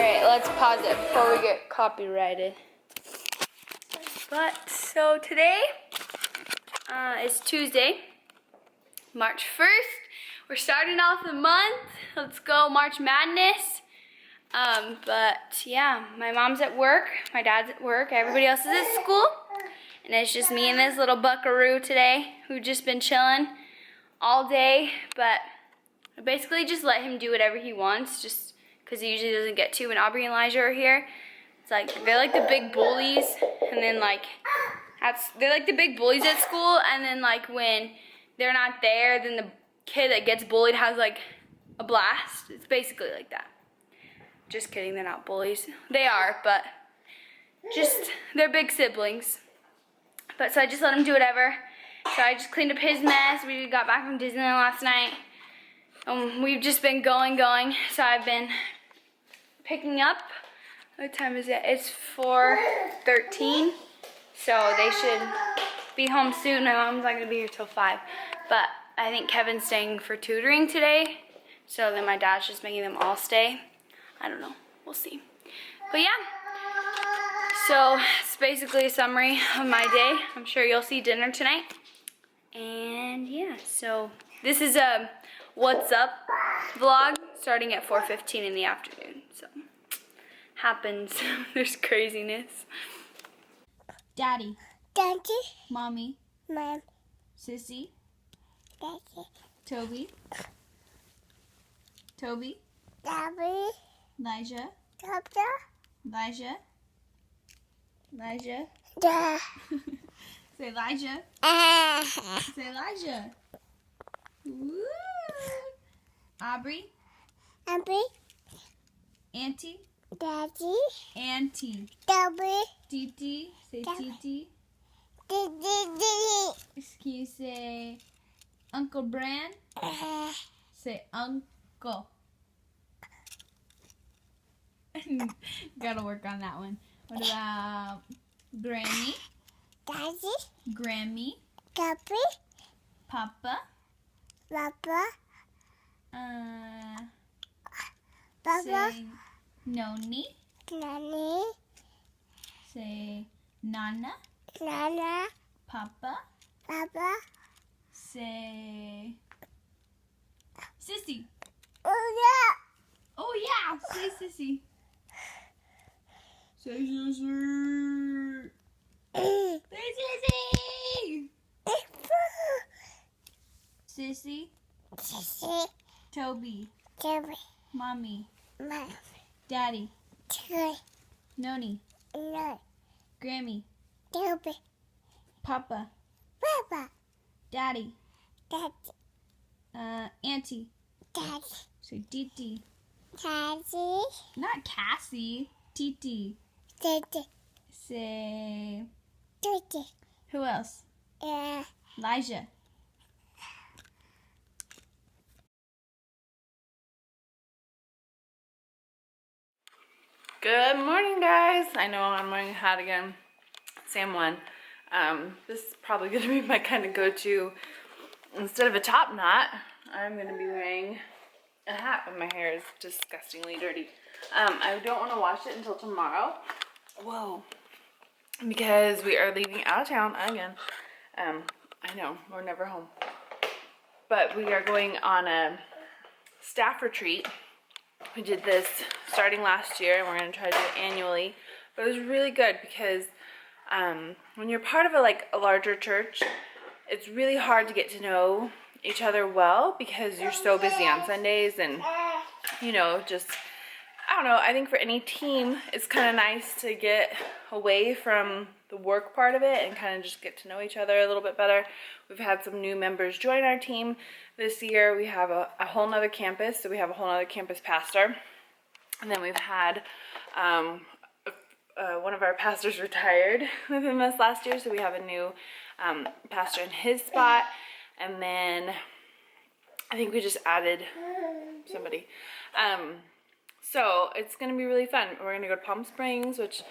Alright, let's pause it before we get copyrighted. But, so today is Tuesday, March 1st. We're starting off the month. Let's go March Madness. But yeah, my mom's at work, my dad's at work, everybody else is at school. And it's just me and this little buckaroo today who've just been chilling all day. But I basically just let him do whatever he wants, just because he usually doesn't get to when Aubrey and Elijah are here. It's like, they're like the big bullies, and then like, they're like the big bullies at school, and then like when they're not there, then the kid that gets bullied has like a blast. It's basically like that. Just kidding, they're not bullies. They are, but just, they're big siblings. But so I just let him do whatever. So I just cleaned up his mess. We got back from Disneyland last night. We've just been going. So I've been picking up. What time is it? It's 4:13. So they should be home soon. My mom's not gonna be here till 5. But I think Kevin's staying for tutoring today. So then my dad's just making them all stay. I don't know, we'll see. But yeah, so it's basically a summary of my day. I'm sure you'll see dinner tonight. And yeah, so this is a what's up vlog starting at 4:15 in the afternoon. So happens, there's craziness. Daddy. Daddy. Mommy. Mom. Sissy. Daddy. Toby. Toby. Daddy. Elijah. Papa. Elijah. Elijah. Da. Say Elijah. Say Elijah. Woo. Aubrey. Abby. Auntie. Daddy. Auntie. Daddy. Titi. Say Titi. Daddy. Can you say Uncle Bran? Say Uncle. Gotta work on that one. What about Granny? Daddy. Grammy. Daddy. Papa. Papa. Papa. Say Noni. Nanny. Say Nana. Nana. Papa. Papa. Say Sissy. Oh yeah. Oh yeah, say Sissy. Say Sissy. Say Sissy. Sissy. Sissy. Toby. Toby. Mommy. Mom. Daddy. Toby. Noni. No. Grammy. Toby. Papa. Papa. Daddy. Daddy. Auntie. Daddy. Say Titi. Daddy. Not Cassie. Titi. Daddy. Say. Daddy. Who else? Elijah. Good morning, guys. I know I'm wearing a hat again. Same one. This is probably going to be my kind of go-to. Instead of a top knot, I'm going to be wearing a hat, but my hair is disgustingly dirty. I don't want to wash it until tomorrow. Whoa. Because we are leaving out of town again. I know, we're never home. But we are going on a staff retreat. We did this starting last year, and we're going to try to do it annually. But it was really good because when you're part of a larger church, it's really hard to get to know each other well because you're so busy on Sundays and, you know, just, I don't know, I think for any team, it's kind of nice to get away from the work part of it and kind of just get to know each other a little bit better. We've had some new members join our team this year. We have a whole nother campus, so we have a whole nother campus pastor. And then we've had one of our pastors retired within this last year, so we have a new pastor in his spot. And then I think we just added somebody. So it's going to be really fun. We're going to go to Palm Springs, which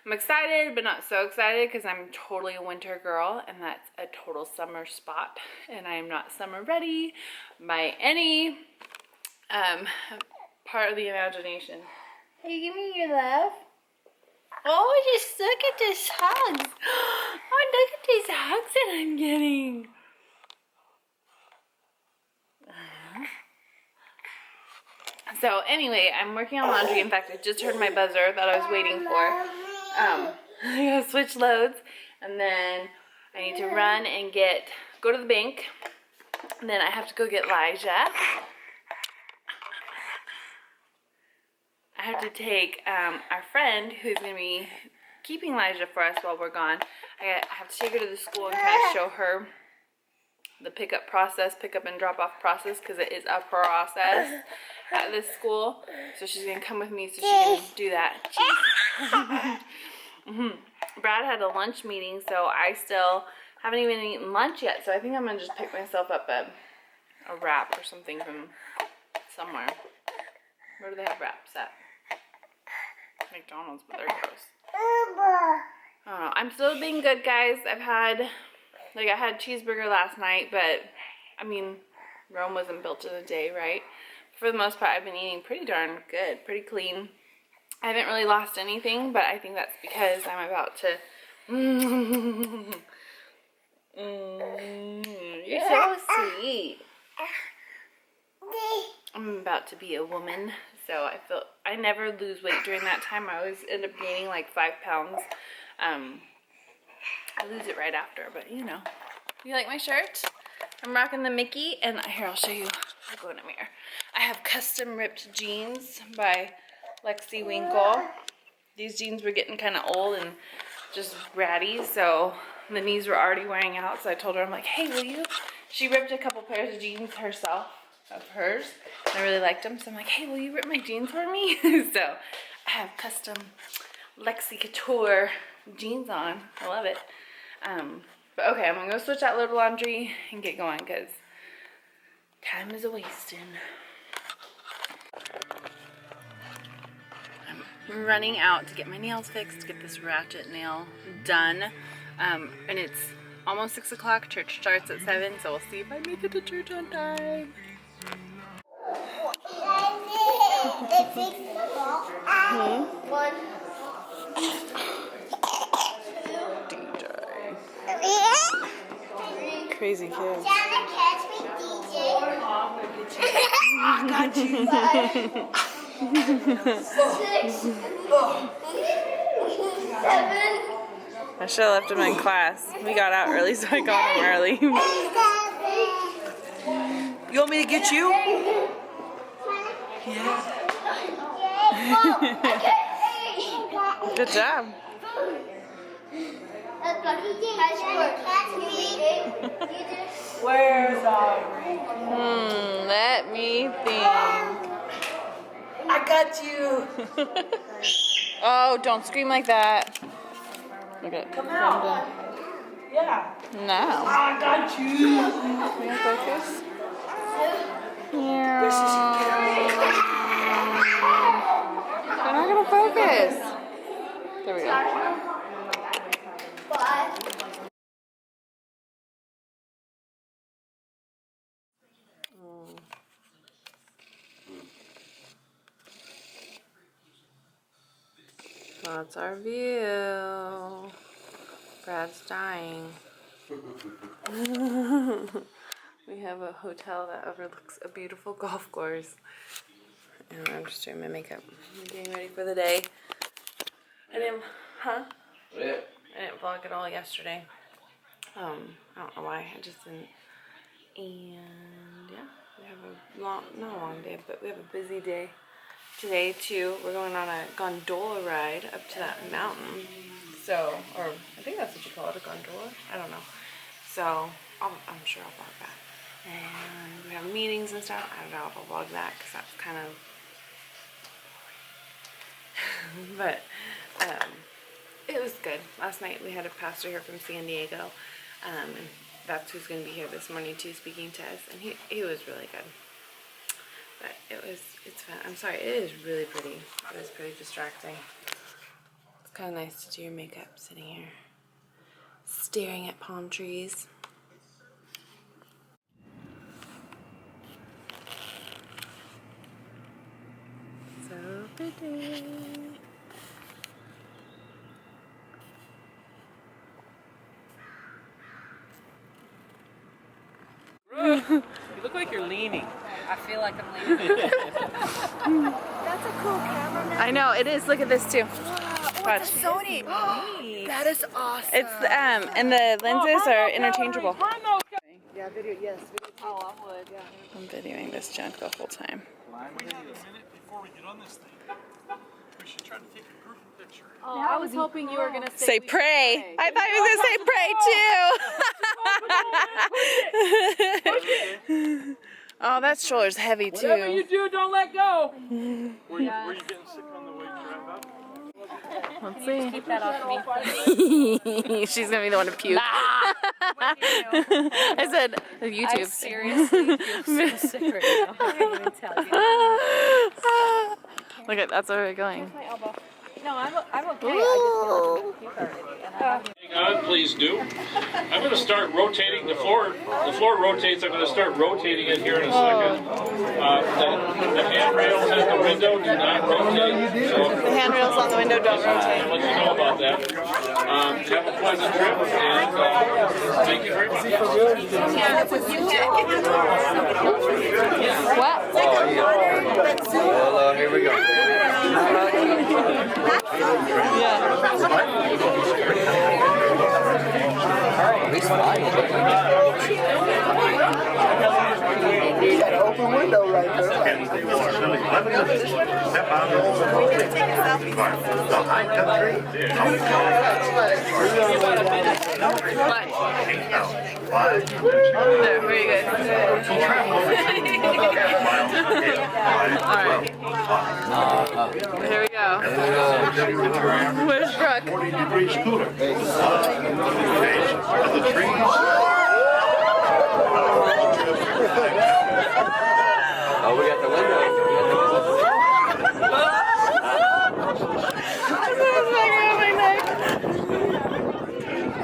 I'm excited, but not so excited because I'm totally a winter girl, and that's a total summer spot, and I am not summer ready by any part of the imagination. Are you giving me your love? Oh, just look at this hugs. Oh, look at these hugs that I'm getting. So anyway, I'm working on laundry. In fact, I just heard my buzzer that I was waiting for. I gotta switch loads, and then I need to run and go to the bank. And then I have to go get Elijah. I have to take our friend who's gonna be keeping Elijah for us while we're gone. I have to take her to the school and kind of show her the pickup and drop off process, because it is a process at this school. So she's gonna come with me so she can do that. Brad had a lunch meeting, so I still haven't even eaten lunch yet. So I think I'm gonna just pick myself up a wrap or something from somewhere. Where do they have wraps at? McDonald's, but they're gross. I don't know. I'm still being good, guys. I had a cheeseburger last night, but I mean, Rome wasn't built in a day, right? For the most part, I've been eating pretty darn good, pretty clean. I haven't really lost anything, but I think that's because I'm about to... You're so sweet. I'm about to be a woman, so I never lose weight during that time. I always end up gaining like 5 pounds. I lose it right after, but you know. You like my shirt? I'm rocking the Mickey, and here, I'll show you. I'll go in a mirror. I have custom ripped jeans by Lexi Winkle. These jeans were getting kind of old and just ratty, so the knees were already wearing out, so I told her, I'm like, hey, will you? She ripped a couple pairs of jeans herself, of hers, and I really liked them, so I'm like, hey, will you rip my jeans for me? So I have custom Lexi Couture jeans on. I love it. But okay, I'm gonna go switch that load of laundry and get going, because time is a-wasting. I'm running out to get my nails fixed, to get this ratchet nail done. And it's almost 6 o'clock. Church starts at 7, so we'll see if I make it to church on time. DJ. Crazy kids. I got you. I should have left him in class. We got out early, so I got him early. You want me to get you? Yeah. Good job. Where's Aubrey? Let me think. I got you. Oh, don't scream like that. Okay. Come out. Yeah. No. I got you. Can you focus? Yeah. They're not gonna focus. There we go. That's our view. Brad's dying. We have a hotel that overlooks a beautiful golf course. And I'm just doing my makeup. I'm getting ready for the day. I didn't vlog at all yesterday. I don't know why. I just didn't. And yeah, we have a not a long day, but we have a busy day today too. We're going on a gondola ride up to that mountain. So, or I think that's what you call it, a gondola. I don't know. So I'm sure I'll vlog that. And we have meetings and stuff. I don't know if I'll vlog that because that's kind of but it was good. Last night we had a pastor here from San Diego, and that's who's going to be here this morning too, speaking to us, and he was really good. But it's fun. I'm sorry, it is really pretty. It was pretty distracting. It's kind of nice to do your makeup sitting here staring at palm trees. So pretty. You look like you're leaning. I feel like I'm leaving. That's a cool camera, man. I know, it is. Look at this too. Wow, it's a Sony. That is awesome. It's and the lenses are interchangeable. Yeah, video, yes. Oh, I would, yeah. I'm videoing this junk the whole time. We have a minute before we get on this thing. We should try to take a group picture. Oh, I was hoping you were gonna say pray. I thought you were gonna say pray too. Oh, that stroller's heavy too. Whatever you do, don't let go. Were you getting sick on the way drive up? Let's see. Keep that off me. She's gonna be the one to puke. I said YouTube. I seriously feel so sick right now. I can't even tell you. Look at that's where we're going. My elbow. No, I'm okay. I just feel like I'm Hang on, please do. I'm going to start rotating the floor. The floor rotates. I'm going to start rotating it here in a second. The handrails at the window do not rotate. So, The handrails on the window don't I'll rotate. let you know about that. Have a pleasant trip, and thank you very much. What? Hello, here we go. At least mine. You got an open window right there. Step out of the high country. There, very good. Alright. Here we go. Where's Brooke? 40-degree cooler. The trees. Oh, we got the window.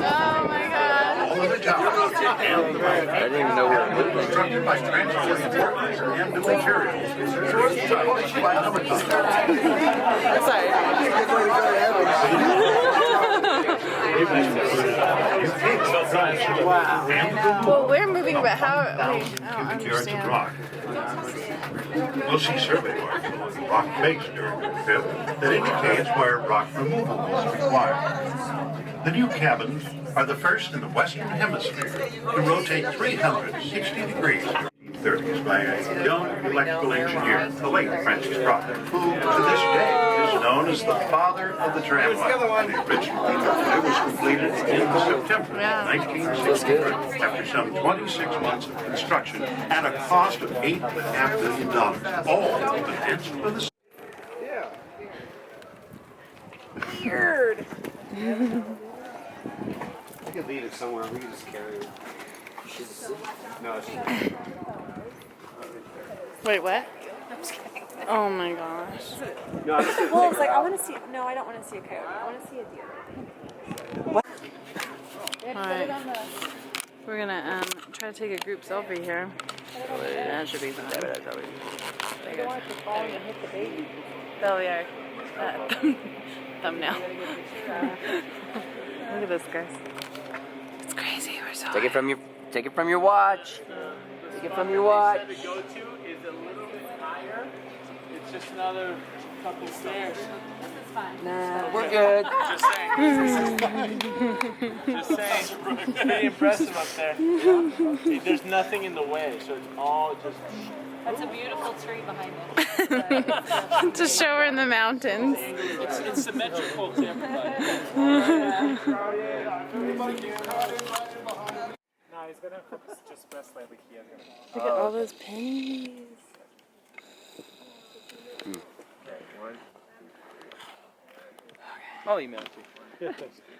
Oh my god. All of the towers. I didn't even know we were moving. Constructed by transporting workers and the materials. Sorry. Well, we're moving, but how? Wait, I don't understand. We'll see survey marks along the rock face during the trip that indicates where rock removal is required. The new cabins are the first in the Western Hemisphere to rotate 360 degrees. 1930s by a young electrical engineer, the late Francis Crockett, who to this day is known as the father of the tram line. The original it was completed in September 1963 after some 26 months of construction at a cost of $8.5 million, all financed by the weird. I could leave it somewhere. We can just carry it. No, she's Wait, what? Oh my gosh. no, I just Well, it's like, I want to see, no, I don't want to see a coyote. I want to see a deer. Alright. We're gonna try to take a group selfie here. That should be fun. Oh yeah. Thumbnail. Look at this, guys. It's crazy. We're so Take it from your watch. Take it from your watch. To go to is a little bit higher. It's just another couple stairs. Nah, we're good. Just saying. Just saying. Pretty impressive up there. There's nothing in the way, so it's all just. That's a beautiful tree behind it. to show her in the mountains. It's symmetrical to everybody. No, he's gonna focus just press slightly here. Look at all those pennies. Okay, one. I'll email it to you.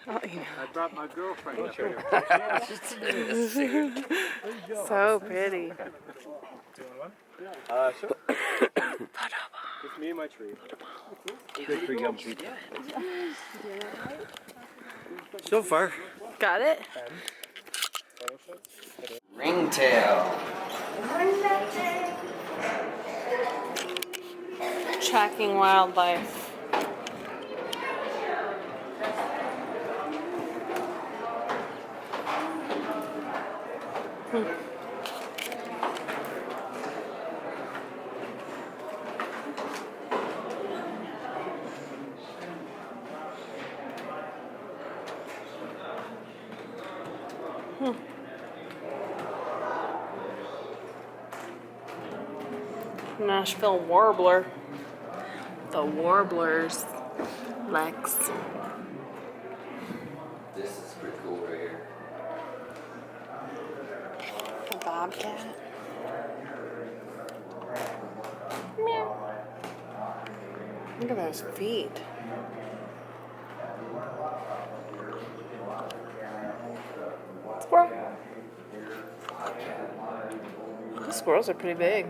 Oh, yeah. I brought my girlfriend up here. So pretty. sure. Just me and my tree. Good for young people. So far. Got it? Ringtail. Tracking wildlife. Nashville warbler. The warblers. Lex. This is pretty cool right here. A bobcat. Meow. Look at those feet. Squirrel. The squirrels are pretty big.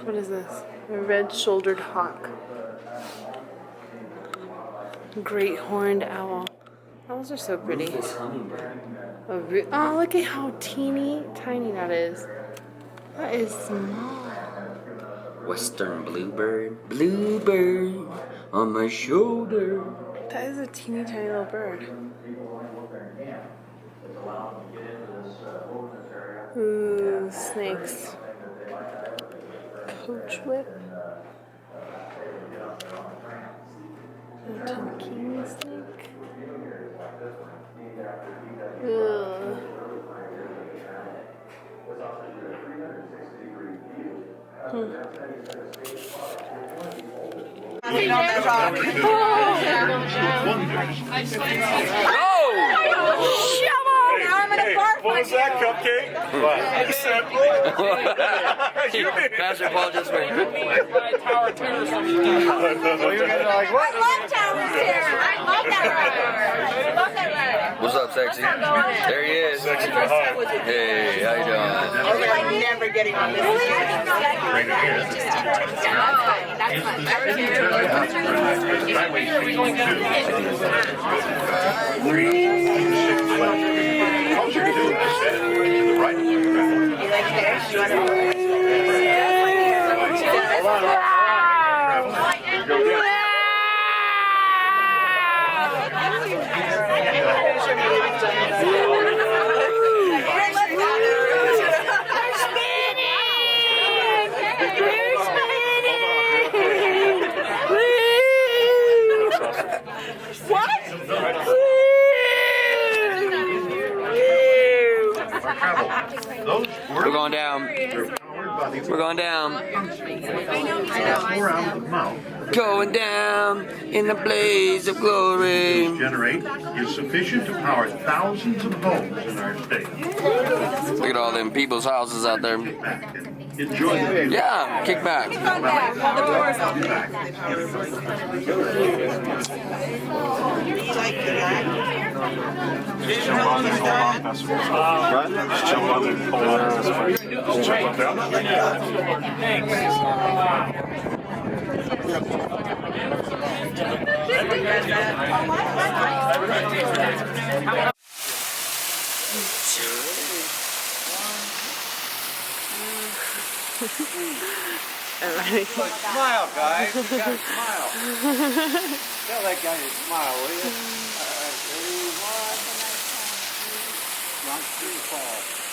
What is this? A red-shouldered hawk. Great horned owl. Owls are so pretty. This hummingbird. Oh, look at how tiny that is. That is small. Western bluebird. Bluebird on my shoulder. That is a teeny tiny little bird. Ooh, snakes. Coach whip. Mountain king snake. Ugh. What was that, Cupcake? What? Pastor Paul just went. Well, you guys are like, what? I love Tower Terror. I love that rider. I love that rider. What's up, sexy? There he is. Sexy but hot. Hey, how you doing? I'm never getting on this. We're going down. We're going down. Going down in the blaze of glory. Generate is sufficient to power thousands of homes in our state. Look at all them people's houses out there. Enjoy the view. Yeah, kick back. Just jump on the Colon Festival. What? Just jump on the Colon Festival. Just jump up there. Smile, guys. You gotta smile. Tell that guy to smile, will you? All right, ready, one. Not too far.